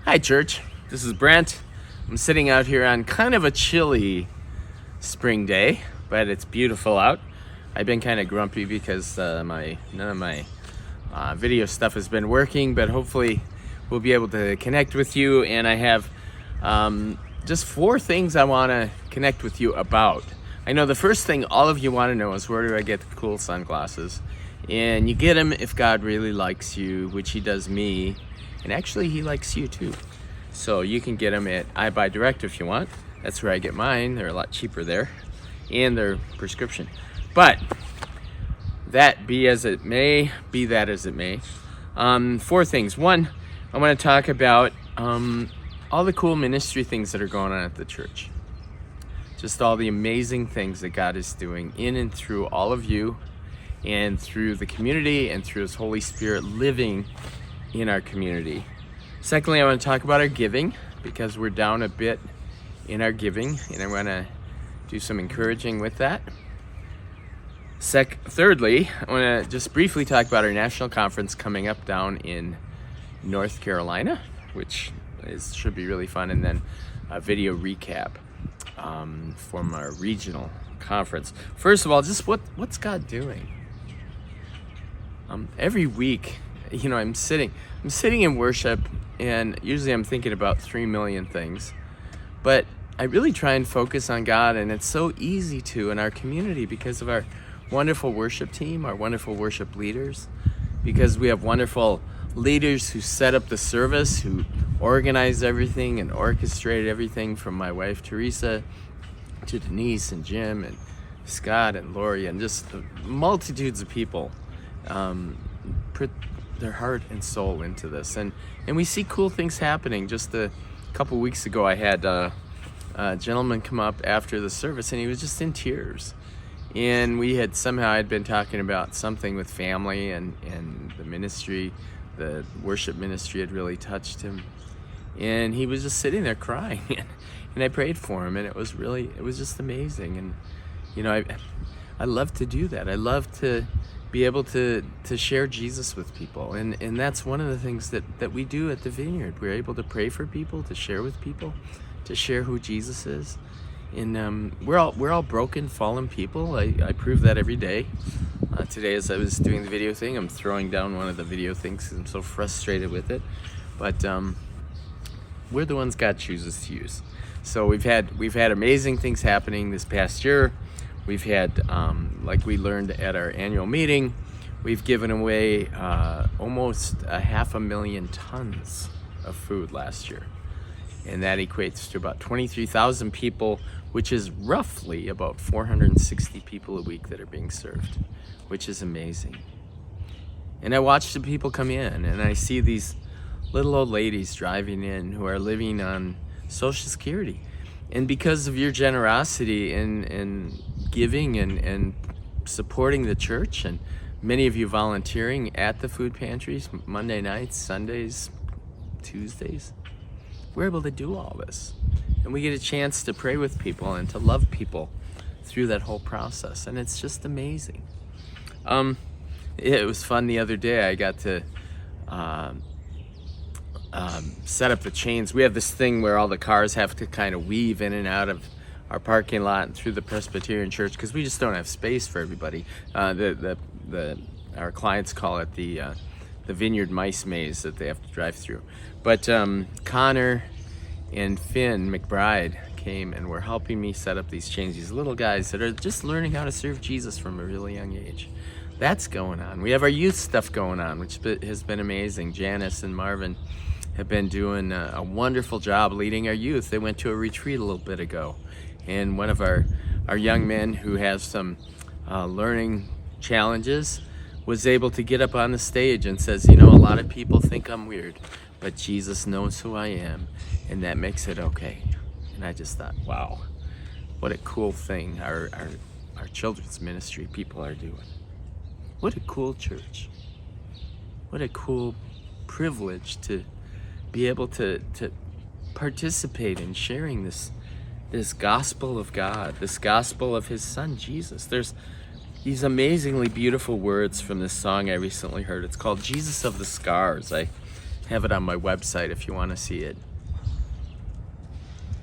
Hi, church. This is Brent. I'm sitting out here on kind of a chilly spring day, but it's beautiful out. I've been kind of grumpy because none of my video stuff has been working, but hopefully we'll be able to connect with you. And I have just 4 things I want to connect with you about. I know the first thing all of you want to know is, where do I get the cool sunglasses? And you get them if God really likes you, which he does me. And actually, he likes you too. So you can get them at I Buy Direct if you want. That's where I get mine. They're a lot cheaper there. And they're prescription. But that be as it may, be that as it may. 4 things. 1, I want to talk about all the cool ministry things that are going on at the church. Just all the amazing things that God is doing in and through all of you, and through the community, and through his Holy Spirit living in our community. Secondly, I want to talk about our giving, because we're down a bit in our giving, and I want to do some encouraging with that. Thirdly, I want to just briefly talk about our national conference coming up down in North Carolina, which should be really fun, and then a video recap from our regional conference. First of all, just what's God doing? Every week, I'm sitting in worship, and usually I'm thinking about 3 million things, but I really try and focus on God, and it's so easy to in our community because of our wonderful worship team, our wonderful worship leaders, because we have wonderful leaders who set up the service, who organize everything and orchestrate everything, from my wife Teresa to Denise and Jim and Scott and Lori, and just multitudes of people put their heart and soul into this, and we see cool things happening. Just a couple weeks ago, I had a gentleman come up after the service, and he was just in tears. And I'd been talking about something with family and the ministry, the worship ministry had really touched him, and he was just sitting there crying. And I prayed for him, and it was just amazing. And I love to do that. I love to be able to share Jesus with people, and that's one of the things that we do at the Vineyard. We're able to pray for people, to share with people, to share who Jesus is. And we're all broken, fallen people. I prove that every day. Today, as I was doing the video thing, I'm throwing down one of the video things because I'm so frustrated with it. But we're the ones God chooses to use. So we've had amazing things happening this past year. We've had, like we learned at our annual meeting, we've given away almost 500,000 tons of food last year. And that equates to about 23,000 people, which is roughly about 460 people a week that are being served, which is amazing. And I watch the people come in, and I see these little old ladies driving in who are living on Social Security. And because of your generosity in giving and supporting the church, and many of you volunteering at the food pantries Monday nights, Sundays, Tuesdays, we're able to do all this. And we get a chance to pray with people and to love people through that whole process. And it's just amazing. It was fun the other day. I got to set up the chains. We have this thing where all the cars have to kind of weave in and out of our parking lot and through the Presbyterian Church, because we just don't have space for everybody. Our clients call it the Vineyard Mice Maze that they have to drive through. But Connor and Finn McBride came and were helping me set up these chains. These little guys that are just learning how to serve Jesus from a really young age. That's going on. We have our youth stuff going on, which has been amazing. Janice and Marvin have been doing a wonderful job leading our youth. They went to a retreat a little bit ago, and one of our young men who has some learning challenges was able to get up on the stage and says, a lot of people think I'm weird, but Jesus knows who I am, and that makes it okay. And I just thought, wow, what a cool thing our children's ministry people are doing. What a cool church. What a cool privilege to be able to participate in sharing this gospel of God, this gospel of his son, Jesus. There's these amazingly beautiful words from this song I recently heard. It's called Jesus of the Scars. I have it on my website if you want to see it.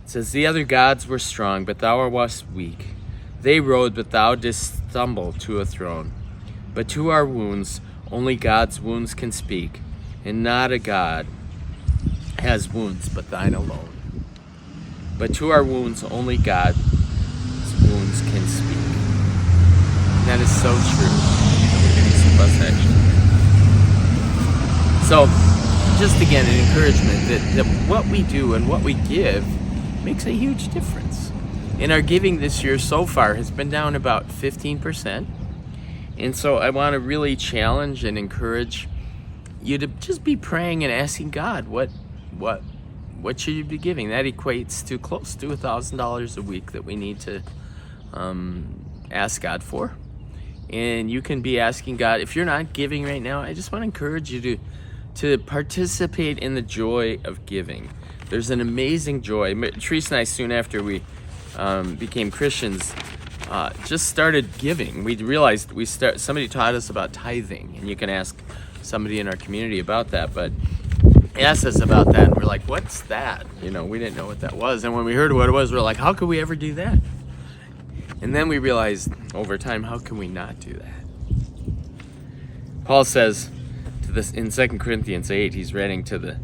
It says, "The other gods were strong, but thou wast weak. They rode, but thou didst stumble to a throne. But to our wounds, only God's wounds can speak, and not a God has wounds but thine alone. But to our wounds, only God's wounds can speak." And that is so true. We're getting some bus action. So, just again, an encouragement that what we do and what we give makes a huge difference. And our giving this year so far has been down about 15%. And so I want to really challenge and encourage you to just be praying and asking God, what should you be giving? That equates to close to $1,000 a week that we need to ask God for. And you can be asking God, if you're not giving right now, I just want to encourage you to participate in the joy of giving. There's an amazing joy. Teresa and I, soon after we became Christians, just started giving. We realized somebody taught us about tithing, and you can ask somebody in our community about that, but asked us about that, and we're like, what's that? We didn't know what that was. And when we heard what it was, we're like, how could we ever do that? And then we realized over time, how can we not do that? Paul says to this in 2 Corinthians 8, he's writing to the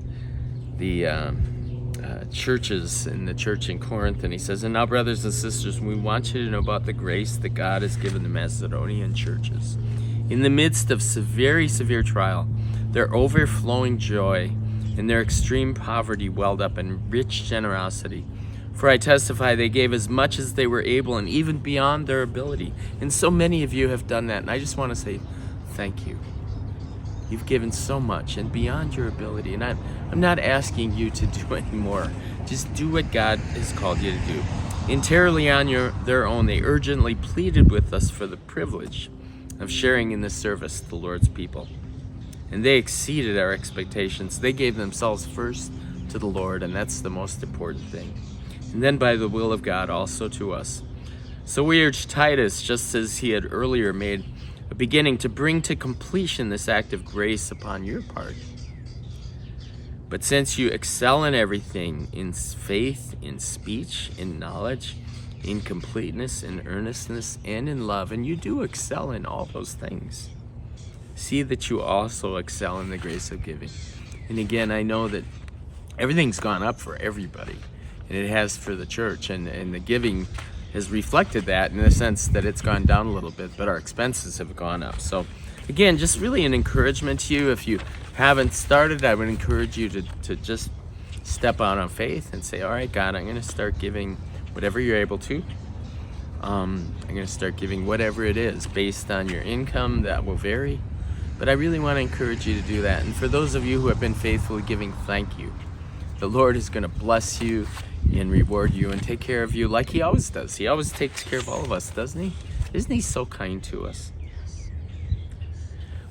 churches in the church in Corinth, and he says, "And now, brothers and sisters, we want you to know about the grace that God has given the Macedonian churches. In the midst of very severe trial, their overflowing joy and their extreme poverty welled up in rich generosity. For I testify they gave as much as they were able and even beyond their ability." And so many of you have done that, and I just want to say thank you. You've given so much and beyond your ability, and I'm not asking you to do any more. Just do what God has called you to do. Entirely on their own, they urgently pleaded with us for the privilege of sharing in this service to the Lord's people. And they exceeded our expectations. They gave themselves first to the Lord, and that's the most important thing. And then by the will of God also to us. So we urge Titus, just as he had earlier made a beginning, to bring to completion this act of grace upon your part. But since you excel in everything, in faith, in speech, in knowledge, in completeness, in earnestness, and in love, and you do excel in all those things, see that you also excel in the grace of giving. And again, I know that everything's gone up for everybody, and it has for the church, and the giving has reflected that in the sense that it's gone down a little bit, but our expenses have gone up. So again, just really an encouragement to you. If you haven't started, I would encourage you to just step out on faith and say, all right, God, I'm going to start giving whatever you're able to. I'm going to start giving whatever it is based on your income. That will vary, but I really want to encourage you to do that. And for those of you who have been faithfully giving, thank you. The Lord is going to bless you and reward you and take care of you like he always does. He always takes care of all of us, doesn't he? Isn't he so kind to us?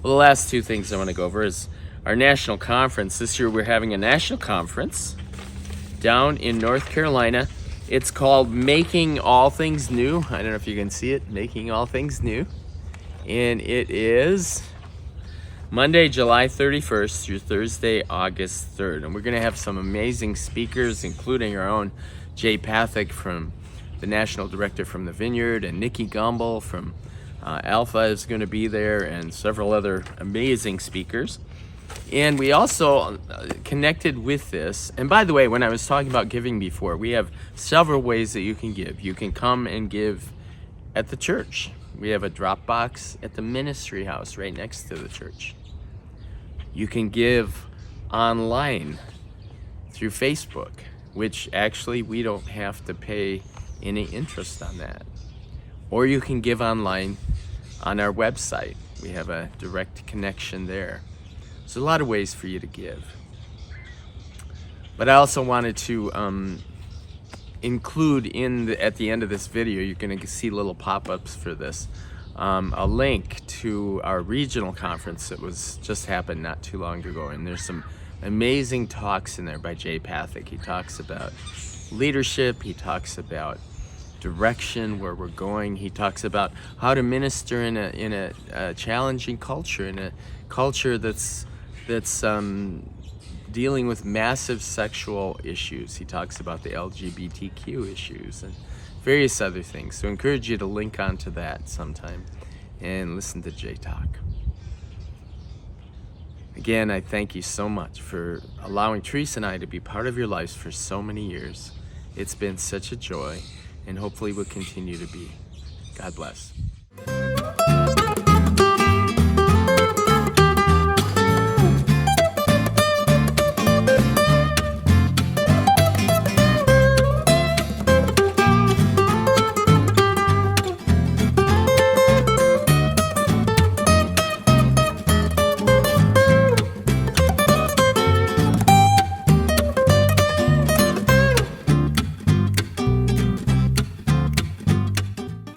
Well, the last two things I want to go over is our national conference. This year we're having a national conference down in North Carolina. It's called Making All Things New. I don't know if you can see it, Making All Things New. And it is Monday, July 31st through Thursday, August 3rd. And we're going to have some amazing speakers, including our own Jay Pathak, from the National Director from the Vineyard, and Nikki Gumbel from Alpha is going to be there, and several other amazing speakers. And we also connected with this. And by the way, when I was talking about giving before, we have several ways that you can give. You can come and give at the church. We have a drop box at the ministry house right next to the church. You can give online through Facebook, which actually we don't have to pay any interest on that. Or you can give online on our website. We have a direct connection there. There's a lot of ways for you to give. But I also wanted to include at the end of this video, you're going to see little pop-ups for this, a link to our regional conference that was just happened not too long ago. And there's some amazing talks in there by Jay Pathak. He talks about leadership. He talks about direction, where we're going. He talks about how to minister in a challenging culture, in a culture that's dealing with massive sexual issues. He talks about the LGBTQ issues and various other things. So I encourage you to link onto that sometime and listen to Jay talk. Again, I thank you so much for allowing Teresa and I to be part of your lives for so many years. It's been such a joy, and hopefully will continue to be. God bless.